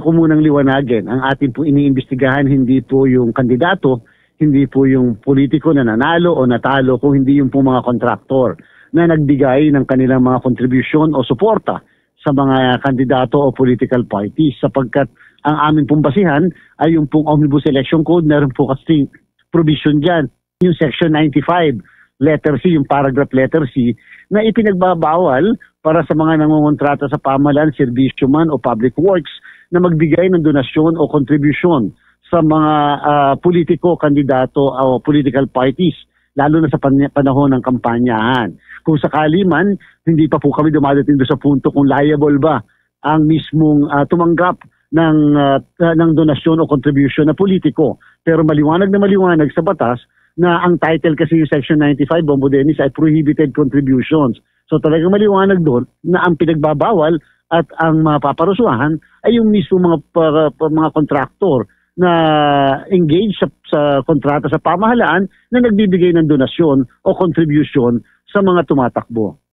gusto ko munang liwanagin, ang ating po iniimbestigahan hindi po yung kandidato, hindi po yung politiko na nanalo o natalo, kung hindi yung po mga kontraktor na nagbigay ng kanilang mga kontribusyon o suporta sa mga kandidato o political parties, sapagkat ang aming pong basihan ay yung pong Omnibus Election Code. Meron po kasi provision dyan, yung Section 95, letter C, yung paragraph letter C, na ipinagbabawal para sa mga nangungontrata sa pamahalaan, serbisyo man o public works na magbigay ng donasyon o kontribusyon sa mga politiko, kandidato o political parties, lalo na sa panahon ng kampanyahan. Kung sakali man, hindi pa po kami dumadating doon sa punto kung liable ba ang mismong tumanggap ng donasyon o contribution na politiko. Pero maliwanag na maliwanag sa batas na ang title kasi yung Section 95, Bombo Dennis, ay prohibited contributions. So talagang maliwanag doon na ang pinagbabawal at ang mapaparusuhan ay yung mismo mga kontraktor na engage sa kontrata sa pamahalaan na nagbibigay ng donasyon o contribution sa mga tumatakbo.